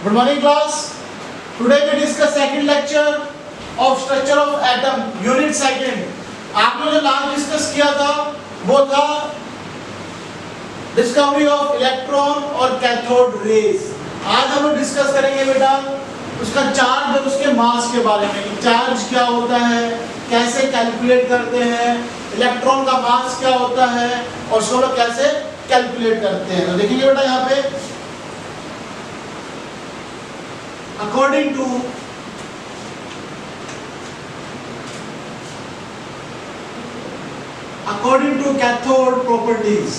Good morning class. Today we discuss second lecture of structure of atom unit second. आपने जो last discuss किया था वो था डिस्कवरी ऑफ इलेक्ट्रॉन और कैथोड रेज। आज हम लोग डिस्कस करेंगे बेटा उसका चार्ज और उसके मास के बारे में। चार्ज क्या होता है, कैसे कैलकुलेट करते हैं, इलेक्ट्रॉन का मास क्या होता है और उसको लोग कैसे कैलकुलेट करते हैं। तो देखेंगे बेटा यहाँ पे according to cathode properties,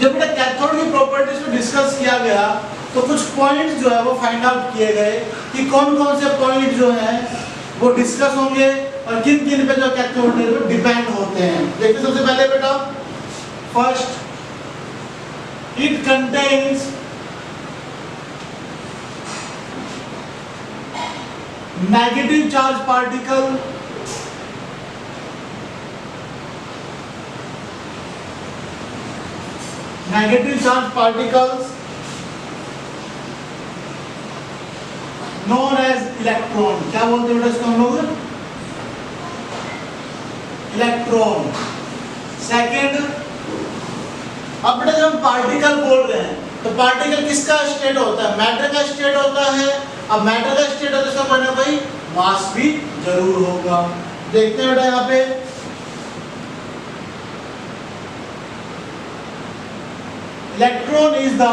जब बेटा कैथोड की प्रॉपर्टीज को डिस्कस किया गया तो कुछ पॉइंट्स जो है वो फाइंड आउट किए गए कि कौन कौन से पॉइंट जो हैं वो डिस्कस होंगे और किन किन पे जो कैथोड है वो डिपेंड होते हैं। देखिए सबसे पहले बेटा First, it contains negative charge particle, known as electron। क्या बोलते हैं बेटा इसको हम लोग? इलेक्ट्रॉन। सेकेंड, अब बेटा जब हम पार्टिकल बोल रहे हैं तो पार्टिकल किसका स्टेट होता है? मैटर का स्टेट होता है। अब मैटर का स्टेट होता है इसका मतलब भाई मास भी जरूर होगा। देखते हैं बेटा यहाँ पे electron is the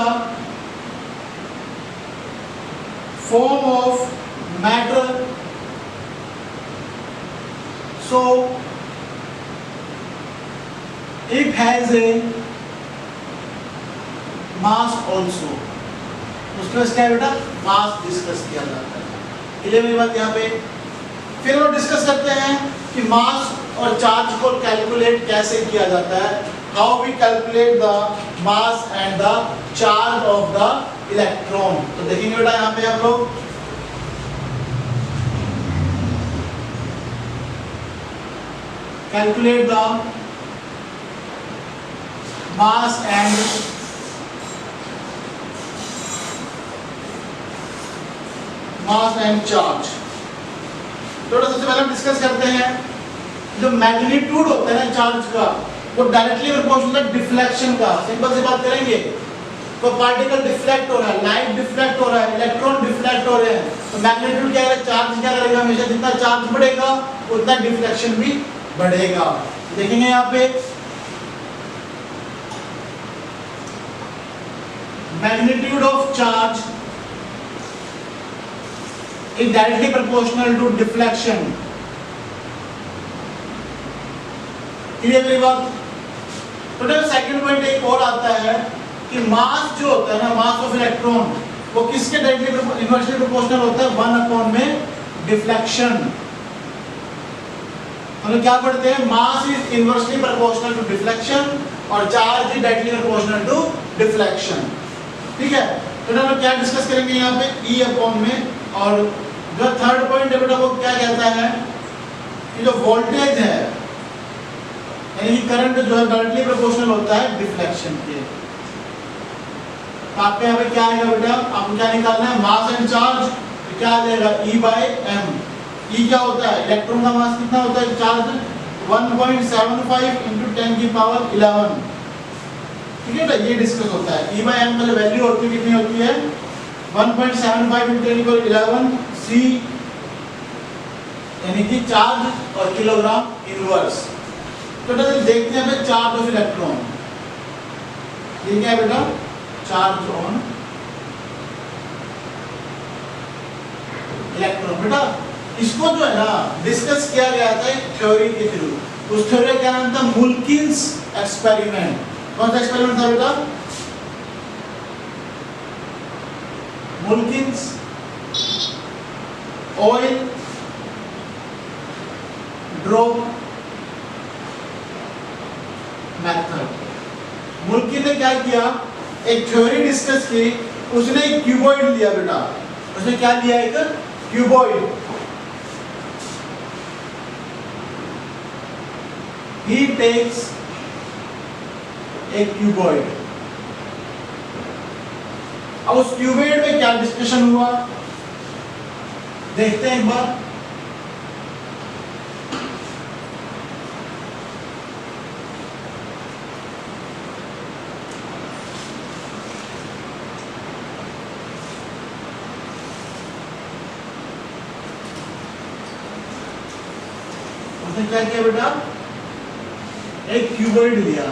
form of matter, so it has a mass also. उसके बाद क्या है बेटा मास डिस्कस किया जाता है। क्लियर मेरी बात यहाँ पे? फिर हम डिस्कस करते हैं कि मास और चार्ज को कैलकुलेट कैसे किया जाता है। How we calculate the mass and the charge of the electron. तो देखेंगे बेटा यहाँ पे हम लोग calculate the mass and mass and charge. तो सबसे पहले हम डिस्कस करते हैं जो मैग्नीट्यूड होता है ना चार्ज का वो डायरेक्टली प्रोपोर्शनल है डिफ्लेक्शन का। सिंपल सी बात करेंगे तो पार्टिकल डिफ्लेक्ट हो रहा है, लाइट डिफ्लेक्ट हो रहा है, इलेक्ट्रॉन डिफ्लेक्ट हो रहे हैं, तो मैग्नीट्यूड क्या करेगा? चार्ज क्या करेगा? हमेशा जितना चार्ज बढ़ेगा उतना डिफ्लेक्शन भी बढ़ेगा। देखेंगे यहाँ पे magnitude of charge is directly proportional to deflection। Clear मेरी बात? तो सेकंड पॉइंट एक और आता है कि मास जो होता है ना, मास ऑफ इलेक्ट्रॉन वो किसके डायरेक्टली इनवर्सली प्रोपोर्शनल होता है? 1 में डिफ्लेक्शन। हम लोग क्या पढ़ते हैं? Mass is inversely proportional to deflection और charge is directly proportional to deflection. ठीक है, तो हम लोग क्या डिस्कस करेंगे यहाँ पे E में। और जो थर्ड पॉइंट है बेटा वो क्या कहता है कि जो वोल्टेज है यानी कि करंट जो है डायरेक्टली प्रोपोर्शनल होता है डिफ्लेक्शन के। तो आपके यहाँ पे क्या आएगा बेटा? आपको क्या निकालना है? मास एंड चार्ज। तो क्या आ जाएगा? E/m। E क्या होता है? इलेक्ट्रॉन का मास कितना होता है? चार्ज 1.75 × 10⁻11। ठीक है बेटा, ये डिस्कस होता है। E/m का जो वैल्यू होती है कितनी होती है? 1.75 × 10⁻11 C यानी कि चार्ज और किलोग्राम इनवर्स। तो देखते हैं बेटा चार्ज ऑफ इलेक्ट्रॉन। ये क्या है बेटा? Charge on electron. बेटा इसको जो है ना डिस्कस किया गया था एक थ्योरी के थ्रू। उस थ्योरी का क्या नाम था? मुल्किन्स एक्सपेरिमेंट। कौन सा एक्सपेरिमेंट था बेटा? मुल्किन्स ऑयल ड्रॉप मेथड। मुल्किन ने क्या किया? एक थ्योरी डिस्कस की। उसने एक क्यूबॉइड लिया बेटा। उसने क्या लिया? एक क्यूबॉइड। he takes एक क्यूबॉइड। अब उस क्यूबॉइड में क्या डिस्कशन हुआ देखते हैं एक बार। उसने क्या किया बेटा, एक क्यूबॉइड लिया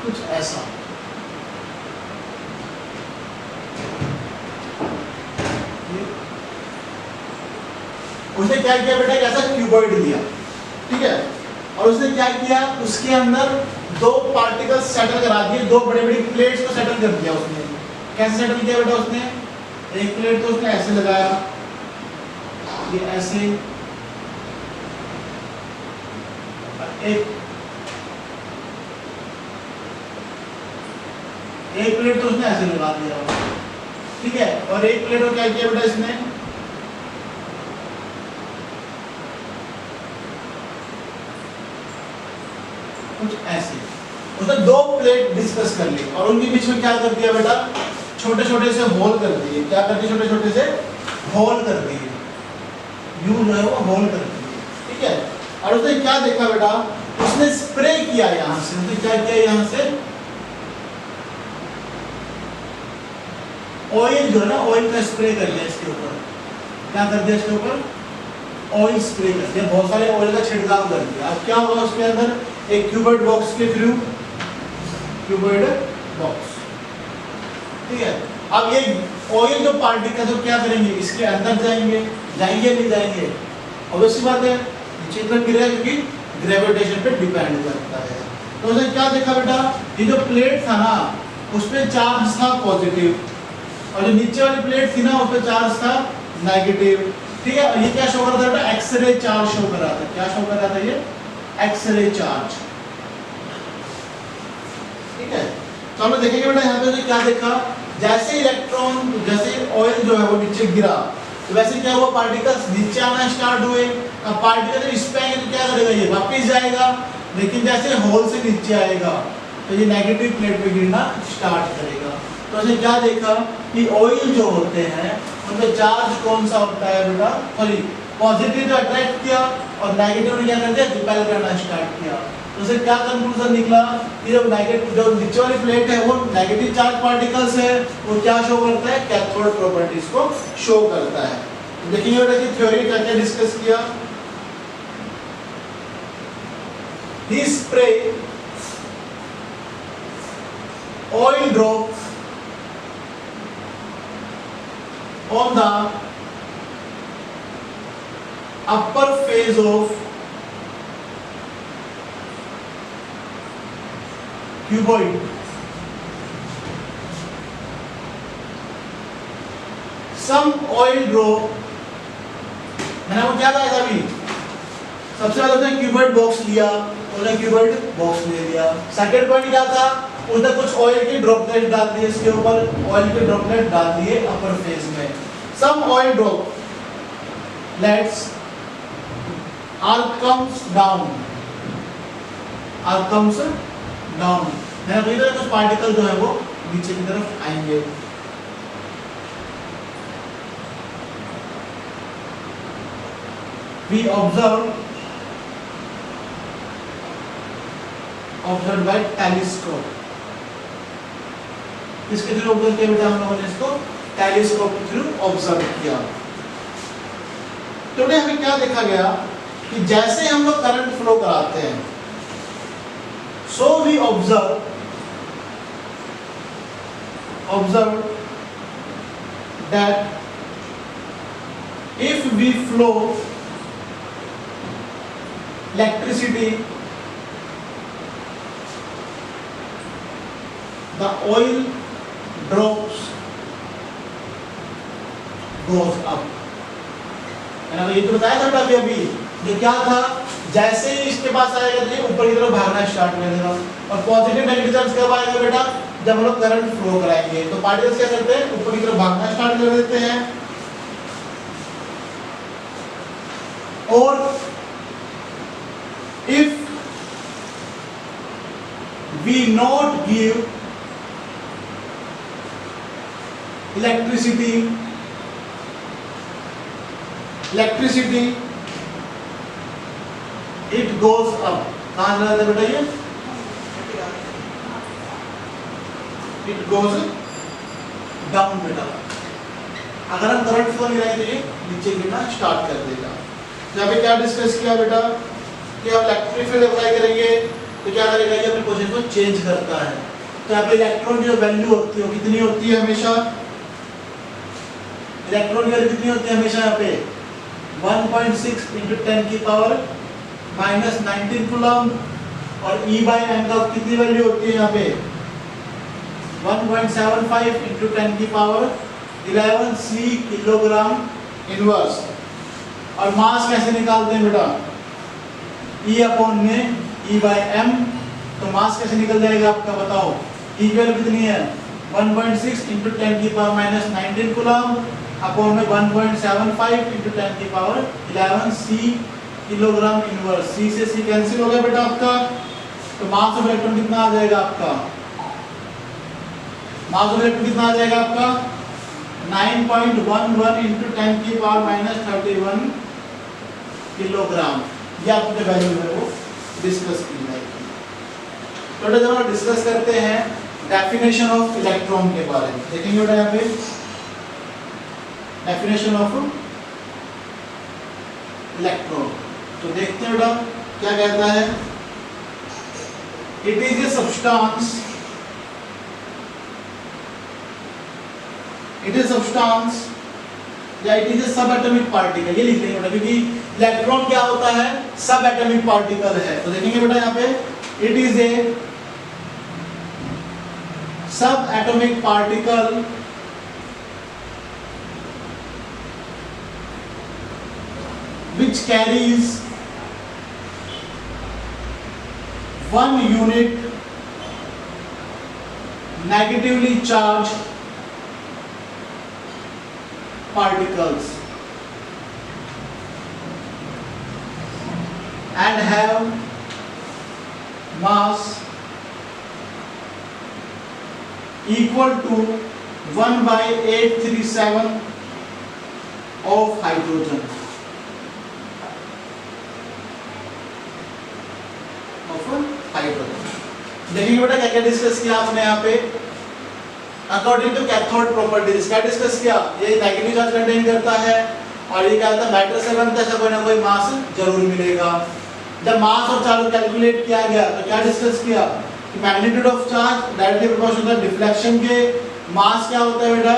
कुछ ऐसा, उसने क्या किया बेटा, एक ऐसा क्यूबॉइड लिया, ठीक है। और उसने क्या किया, उसके अंदर दो पार्टिकल सेटल करा दिए, दो बड़े बड़ी प्लेट्स को सेटल कर दिया उसने। कैसे सेटल किया बेटा उसने, एक प्लेट तो उसने ऐसे लगाया, ये ऐसे, एक प्लेट तो उसने ऐसे लगा दिया, ठीक है। और एक प्लेट और क्या किया बेटा इसने, कुछ ऐसे। उसने दो प्लेट डिस्कस कर ली और उनके बीच में क्या कर दिया बेटा, छोटे छोटे से होल कर दिए। क्या कर दिए, छोटे छोटे से होल कर दिए, यू जो है वो होल कर दिए, ठीक है। और उसने क्या देखा बेटा, उसने स्प्रे किया यहां से, उसने क्या किया यहां से, ऑयल जो है ना, ऑयल का स्प्रे कर दिया इसके ऊपर। क्या कर दिया इसके ऊपर, ऑयल स्प्रे कर दिया, बहुत सारे ऑयल का छिड़काव कर दिया। अब क्या होगा उसके अंदर, एक क्यूबॉइड बॉक्स के थ्रू, क्यूबॉइड बॉक्स, ठीक है। अब ये ऑयल जो पार्टिकल तो क्या करेंगे, इसके अंदर जाएंगे, जाएंगे नहीं जाएंगे, ऑब्वियस बात है, नीचे की तरफ गिरेगा क्योंकि ग्रेविटेशन पे डिपेंड करता है। तो उसने क्या देखा बेटा, ये जो प्लेट था ना उसपे चार्ज था पॉजिटिव, और जो नीचे वाली प्लेट थी ना उसपे चार्ज था नेगेटिव, ठीक है। और ये क्या शो कर रहा था बेटा, एक्सरे चार्ज शो कर रहा था। क्या शो कर रहा था ये, एक्सरे चार्ज, ठीक है। तो हम लोग देखेंगे बेटा यहाँ पे क्या देखा, जैसे इलेक्ट्रॉन, जैसे ऑयल जो है वो नीचे गिरा तो वैसे क्या हुआ, पार्टिकल्स नीचे आना स्टार्ट हुए। अब पार्टिकल जब इस पे आएंगे तो क्या करेगा, ये वापस जाएगा, लेकिन जैसे होल से नीचे आएगा तो ये नेगेटिव प्लेट पे गिरना स्टार्ट करेगा। तो उसने क्या देखा कि ऑयल जो होते हैं उनका चार्ज कौन सा होता है बेटा, सॉरी पॉजिटिव जो अट्रैक्ट किया और नेगेटिव ने क्या कर दिया, रिपेल करना स्टार्ट किया। तो उसे क्या कंक्लूजन निकला कि जब नेगेटिव, जो नीचे वाली प्लेट है वो नेगेटिव चार्ज पार्टिकल्स है, वो क्या शो करता है, कैथोड प्रॉपर्टीज को शो करता है। तो देखिए बेटा कि थ्योरी क्या क्या डिस्कस किया, ही spray oil drop on the upper phase of cuboid. Some oil drop, मैंने आपको क्या कहा था अभी, सबसे पहले उसने क्यूबॉइड बॉक्स लिया, उन्होंने क्यूबॉइड बॉक्स ले लिया। सेकंड पॉइंट क्या था, उसने कुछ ऑयल की ड्रॉपलेट डाल दिए इसके ऊपर, ऑयल के ड्रॉपलेट डाल दिए अपर फेज में। Some oil droplets are comes down, मैंने कही था कुछ पार्टिकल जो है वो नीचे की तरफ आएंगे। We observed by telescope, इसके थ्रू ऑब्जर्व किया बेटा हम लोगों ने, इसको टेलीस्कोप के थ्रू ऑब्जर्व किया। तो हमें क्या देखा गया कि जैसे हम लोग करंट फ्लो कराते हैं, so we observe that if we flow electricity, the oil drops goes up। मैंने ये तो बताया था अभी अभी, ये क्या था, जैसे ही इसके पास आएगा तो ये ऊपर की तरफ भागना स्टार्ट कर देगा। और पॉजिटिव नेगेटिव चार्ज कब आएगा बेटा, जब हम लोग करंट फ्लो कराएंगे तो पार्टिकल्स क्या करते हैं, ऊपर की तरफ भागना स्टार्ट कर देते हैं। और if we not give electricity it goes up. कहाँ जा रहा है बेटा ये? It goes down बेटा। अगर हम करंट फ्लो नहीं रहेंगे ये नीचे गिरना स्टार्ट कर देगा। तो यहाँ पे क्या डिस्कस किया बेटा कि हम इलेक्ट्रिक फील्ड अप्लाई करेंगे तो क्या करेगा ये अपनी पोजीशन को चेंज करता है। तो यहाँ पे इलेक्ट्रॉन की जो वैल्यू होती है वो कितनी होती है हमेशा, इलेक्ट्रॉन की वैल्यू कितनी होती है हमेशा यहाँ पे 1.6 × 10 की पावर -19 कूलम, और E/m का कितनी वैल्यू होती है यहाँ पे 1.75 × 10 की पावर 11 C किलोग्राम इनवर्स। और मास कैसे निकालते हैं बेटा, E/m, तो मास कैसे निकल जाएगा आपका बताओ। E की वैल्यू कितनी है 1.6 × 10 की पावर -19 कूलम अपॉन में 1.75 × 10 की power 11 C kilogram inverse. C से C कैंसिल हो गया बेटा आपका, तो मास ऑफ इलेक्ट्रॉन कितना आ जाएगा आपका, मास ऑफ इलेक्ट्रॉन कितना आ जाएगा आपका 9.11 × 10 की पावर -31 किलोग्राम। ये आपने वैल्यू है वो डिस्कस की जाएगी। तो जब हम डिस्कस करते हैं डेफिनेशन ऑफ इलेक्ट्रॉन के बारे में, देखेंगे बेटा यहाँ पे डेफिनेशन ऑफ इलेक्ट्रॉन। तो देखते हैं बेटा क्या कहता है, it is a substance, it is substance या इट इज ए सब एटॉमिक पार्टिकल। ये लिख लेंगे बेटा क्योंकि इलेक्ट्रॉन क्या होता है सब एटॉमिक पार्टिकल है। तो देखेंगे बेटा यहाँ पे इट इज ए सब atomic particle which carries 1 unit negatively charged particles and have mass equal to 1/837 of hydrogen। देखिए बेटा क्या क्या डिस्कस किया आपने यहाँ पे, अकॉर्डिंग टू कैथोड प्रॉपर्टीज क्या डिस्कस किया, ये नेगेटिव चार्ज कंटेन करता है और ये क्या होता है मैटर से बनता है, कोई ना कोई मास जरूर मिलेगा। जब मास और चार्ज कैलकुलेट किया गया तो क्या डिस्कस किया कि magnitude of charge directly proportional होता है डिफ्लेक्शन के, मास क्या होता है बेटा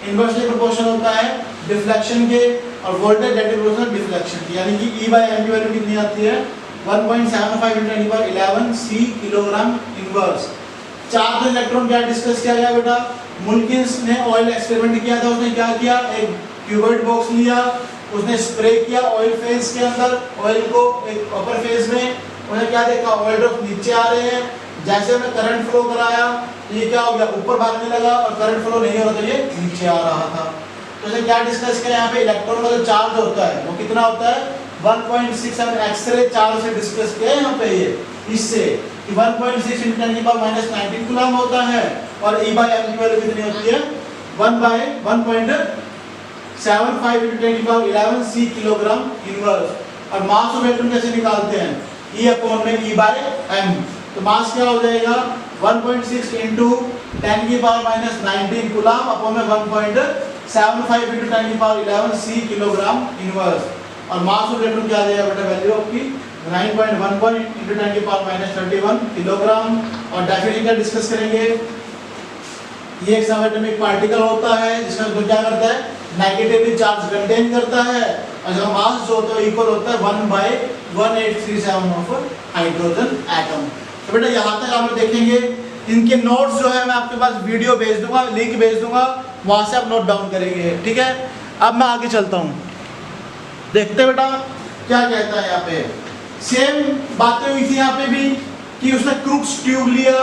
इनवर्सली प्रोपोर्शनल होता है डिफ्लेक्शन के, और वोल्टेज डायरेक्टली प्रोपोर्शनल डिफ्लेक्शन की। यानी कि E/m की वैल्यू कितनी आती है 1.75 × 10⁻11 C kilogram inverse. Charge electron क्या डिस्कस किया गया बेटा, मुल्किंस ने ऑयल एक्सपेरिमेंट किया था, उसने क्या किया एक क्यूबर्ट बॉक्स लिया, उसने स्प्रे किया ऑयल फेज के अंदर, ऑयल को एक अपर फेज में, उसने क्या देखा ऑयल ड्रॉप नीचे आ रहे हैं, जैसे हमने करंट फ्लो कराया ये क्या हो गया ऊपर भागने लगा और करंट फ्लो नहीं हो रहा था ये नीचे आ रहा था। तो उसने क्या डिस्कस किया यहाँ पे इलेक्ट्रॉन का जो चार्ज होता है वो कितना होता है 1.6, हम एक्सरे चार्ज से डिस्कस किया यहाँ पे ये इससे कि 1.6 × 10⁻19 कूलम होता है और E/m की वैल्यू कितनी होती है 1/1.75 × 10⁻11 C किलोग्राम इनवर्स। और मास ऑफ इलेक्ट्रॉन कैसे निकालते हैं E/m, तो मास क्या हो जाएगा 1.6 × 10⁻19 कूलम अपॉन में 1.75 × 10⁻11 C किलोग्राम इनवर्स। और मास ऑफ इलेक्ट्रॉन क्या आ जाएगा बेटा वैल्यू आपकी 9.11 × 10⁻31 किलोग्राम। और डेफिनेशन क्या डिस्कस करेंगे, ये एक सब एटॉमिक पार्टिकल होता है जिसका क्या करता है नेगेटिवली चार्ज कंटेन करता है और इसका मास जो होता है इक्वल होता है 1/1837 ऑफ हाइड्रोजन एटम। तो बेटा यहाँ तक आप लोग देखेंगे, इनके नोट्स जो है मैं आपके पास वीडियो भेज दूंगा, लिंक भेज दूंगा, वहां से आप नोट डाउन करेंगे, ठीक है। अब मैं आगे चलता हूँ, देखते बेटा क्या कहता है यहाँ पे। सेम बातें हुई थी यहाँ पे भी कि उसने क्रूक्स ट्यूब लिया,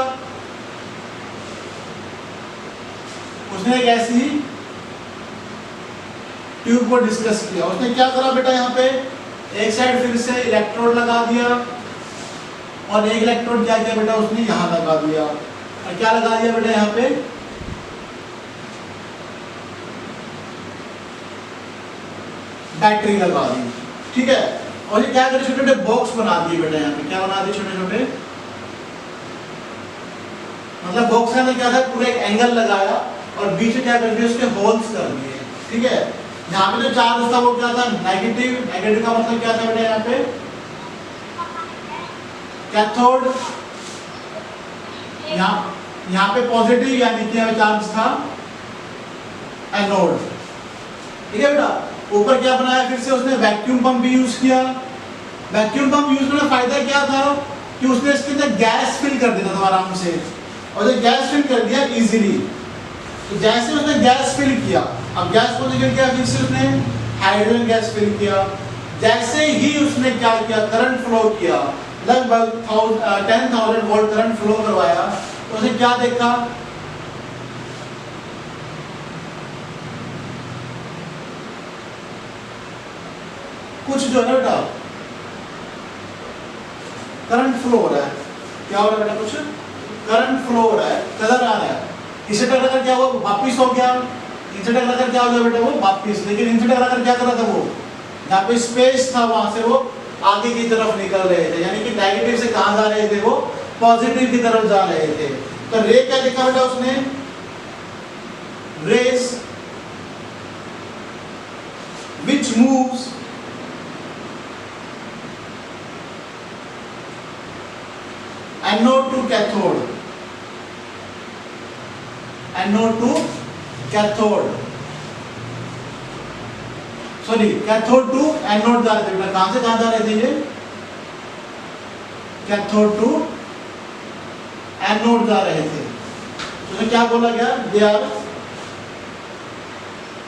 उसने एक ऐसी ट्यूब को डिस्कस किया, उसने क्या करा बेटा यहाँ पे एक साइड फिर से इलेक्ट्रोड लगा दिया और एक इलेक्ट्रोड क्या किया बेटा उसने यहाँ लगा दिया, और क्या लगा दिया बेटा यहाँ पे बैटरी लगा दी, ठीक है। और ये क्या करे छोटे छोटे बॉक्स बना दिए बेटा, यहाँ पे क्या बना दिए छोटे छोटे, मतलब बॉक्स में क्या था पूरा एक एंगल लगाया और बीच में क्या कर दिया उसके होल्स कर दिए, ठीक है। यहाँ पे जो चार्ज था वो क्या था नेगेटिव, नेगेटिव का मतलब क्या था बेटा यहाँ पे कैथोड, यहाँ पे पॉजिटिव यानी कि चार्ज था एनोड, ठीक है बेटा। ऊपर क्या बनाया फिर से उसने वैक्यूम पंप भी यूज किया। वैक्यूम पंप यूज करने का फायदा क्या था कि उसने इसके अंदर गैस फिल कर देता था आराम से, और जब गैस फिल कर दिया इजीली, तो जैसे उसने गैस फिल किया, अब गैस को निकल गया फिर से उसने हाइड्रोजन गैस फिल किया, जैसे ही उसने क्या किया करंट फ्लो किया, लगभग 10,000 वोल्ट करंट फ्लो करवाया, तो उसने क्या देखा कुछ जो है बेटा करंट फ्लो हो रहा है, क्या हो रहा है बेटा कुछ करंट फ्लो हो रहा है, कलर आ रहा है, इसे टकराकर क्या हुआ वापिस हो गया, इनसे टकराकर क्या हो गया बेटा वो वापिस, लेकिन इनसे टकराकर क्या कर रहा था वो जहाँ पे स्पेस था वहां से वो आगे की तरफ निकल रहे थे, यानी कि नेगेटिव से कहां जा रहे थे वो पॉजिटिव की तरफ जा रहे थे। तो रे क्या देखा बेटा उसने rays which moves anode to cathode, anode to cathode, sorry cathode to anode जा रहे थे बेटा, कहां से कहां जा रहे थे ये कैथोड टू एनोड जा रहे थे। तो क्या बोला गया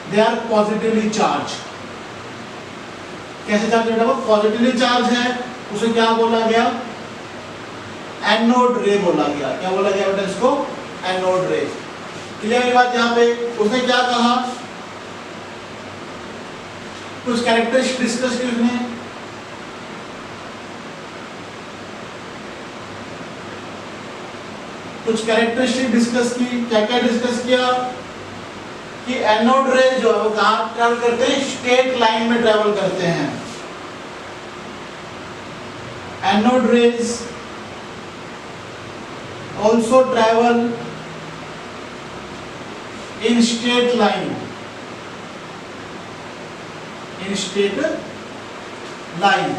दे आर पॉजिटिवली चार्ज, कैसे चार्ज बेटा वो पॉजिटिवली चार्ज है, उसे क्या बोला गया एनोड रे बोला गया, क्या बोला गया बेटा इसको एनोड रे। क्लियर है बात। यहाँ पे उसने क्या कहा कुछ कैरेक्टरिस्टिक डिस्कस की उसने, कुछ कैरेक्टरिस्टिक डिस्कस की, क्या क्या डिस्कस किया कि एनोड रे जो है वो कहाँ ट्रैवल करते हैं स्ट्रेट लाइन में ट्रैवल करते हैं। Anode rays also travel in straight line, in straight line।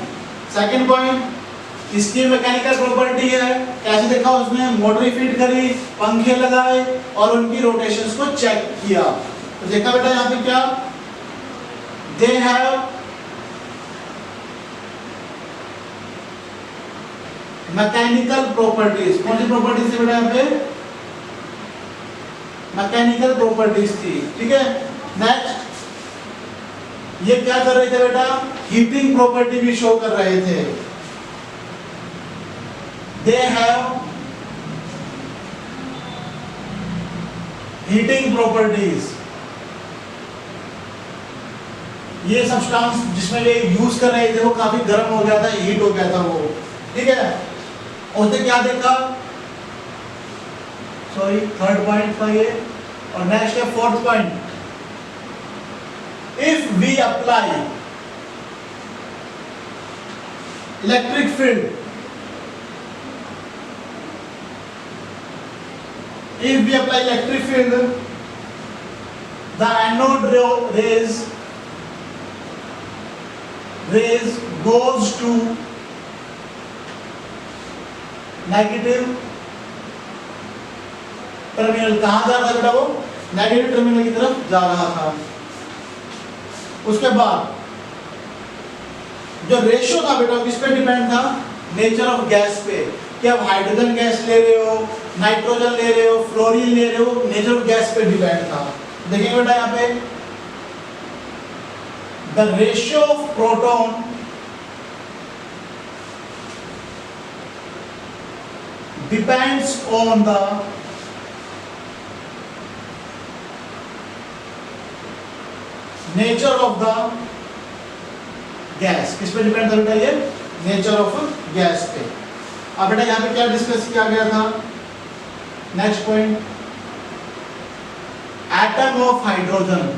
Second point इसकी मैकेनिकल प्रॉपर्टी है, कैसे देखा उसने मोटर फिट करी, पंखे लगाए और उनकी रोटेशंस को चेक किया, तो देखा बेटा यहाँ पे क्या दे हैव मैकेनिकल प्रॉपर्टीज। कौन सी प्रॉपर्टीज थी बेटा यहाँ पे मैकेनिकल प्रॉपर्टीज थी, ठीक है। नेक्स्ट ये क्या कर रहे थे बेटा हीटिंग प्रॉपर्टी भी शो कर रहे थे, दे हैव हीटिंग प्रॉपर्टीज। ये सब्सटेंस जिसमें ये यूज कर रहे थे वो काफी गर्म हो गया था, हीट हो गया था वो, ठीक है। उसने क्या देखा सॉरी थर्ड पॉइंट था ये, और नेक्स्ट है fourth point if we apply electric field, if we apply electric field the anode rays goes to negative terminal. कहां जा रहा था बेटा वो नेगेटिव टर्मिनल की तरफ जा रहा था। उसके बाद जो रेशियो था बेटा किस पे डिपेंड था नेचर ऑफ गैस पे, कि आप हाइड्रोजन गैस ले रहे हो, नाइट्रोजन ले रहे हो, फ्लोरीन ले रहे हो, नेचर ऑफ गैस पे डिपेंड था। देखिए बेटा यहाँ पे the ratio of proton depends on the nature of the gas। किस पे डिपेंड करता है ये नेचर ऑफ गैस पे। अब बेटा यहाँ पे क्या डिस्कस किया गया था, next point, atom of hydrogen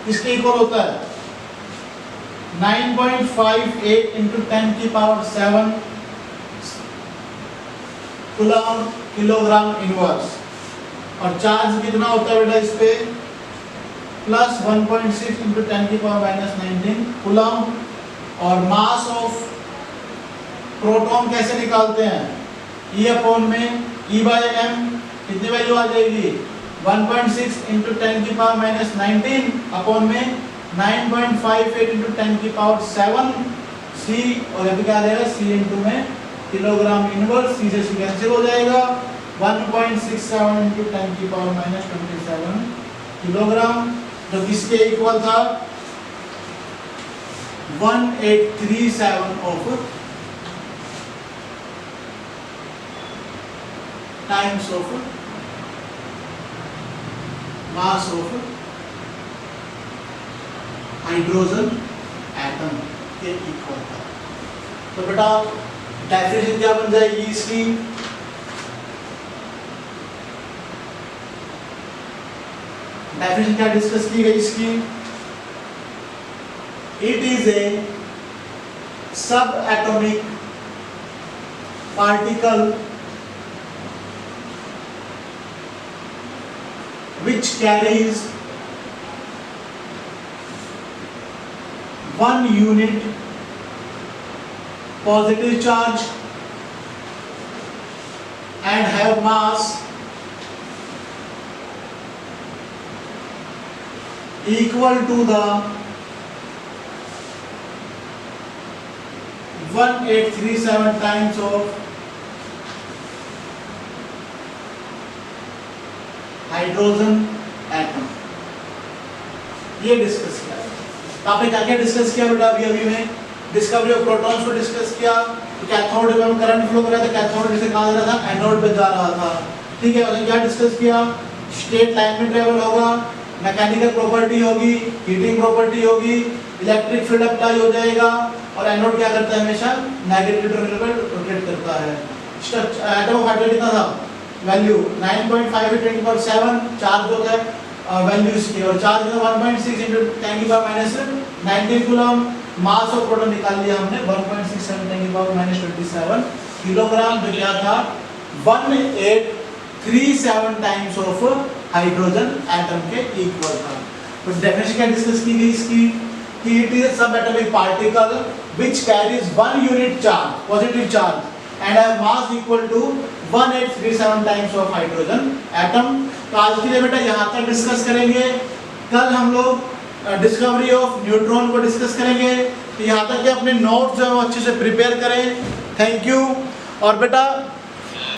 इसके इक्वल होता है 9.58 into 10 की पावर 7 कूलम किलोग्राम इनवर्स, और चार्ज कितना होता है बेटा इस पे प्लस 1.6 into 10 की पावर -19 कूलम, और मास ऑफ प्रोटॉन कैसे निकालते हैं, E अपॉन में E/m कितनी वैल्यू आ जाएगी 1.6 into 10 की पावर -19 अपॉन में 9.58 into 10 की पावर 7 C, और अभी क्या आ जाएगा C इंटू में किलोग्राम इनवर्स, C से C कैंसिल हो जाएगा 1.67 into 10 की पावर -27 किलोग्राम, जो किसके इक्वल था 1837 of times of mass of hydrogen atom के इक्वल था। तो बेटा डेफिनेशन क्या बन जाएगी इसकी, डेफिनेशन क्या डिस्कस की गई इसकी, इट इज ए सब atomic particle which carries 1 unit positive charge and have mass equal to the 1837 times of hydrogen atom, ये डिस्कस किया। तो आपने क्या क्या डिस्कस किया बेटा अभी में, डिस्कवरी ऑफ प्रोटॉन्स को डिस्कस किया, तो कैथोड में करंट फ्लो कर रहा था, कैथोड से कहां जा रहा था एनोड पे जा रहा था, ठीक है। और क्या डिस्कस किया, स्टेट लाइन में ट्रेवल होगा, मैकेनिकल प्रॉपर्टी होगी, हीटिंग प्रॉपर्टी होगी, इलेक्ट्रिक फील्ड अप्लाई हो जाएगा, और एनोड क्या करता है हमेशा नेगेटिव टर्मिनल पर रोटेट करता है। एटम ऑफ हाइड्रोजन कितना था वैल्यू 9.58 10 की पावर 7 चार्ज होता है वैल्यू इसकी, और चार्ज का 1.6 into 10 की power -19 coulomb, mass of proton निकाल लिया हमने 1.67 10 की पावर -27 किलोग्राम, जो क्या था 1837 टाइम्स ऑफ हाइड्रोजन एटम के इक्वल था। तो डेफिनेशन क्या डिस्कस की गई इसकी, कि इट इज सब atomic particle which carries 1 unit charge positive charge and have mass equal to 1837 times of hydrogen atom। तो आज के लिए बेटा यहाँ तक डिस्कस करेंगे, कल हम लोग डिस्कवरी ऑफ न्यूट्रॉन को डिस्कस करेंगे। तो यहाँ तक के अपने नोट्स जो है वो अच्छे से प्रिपेयर करें। Thank you. और बेटा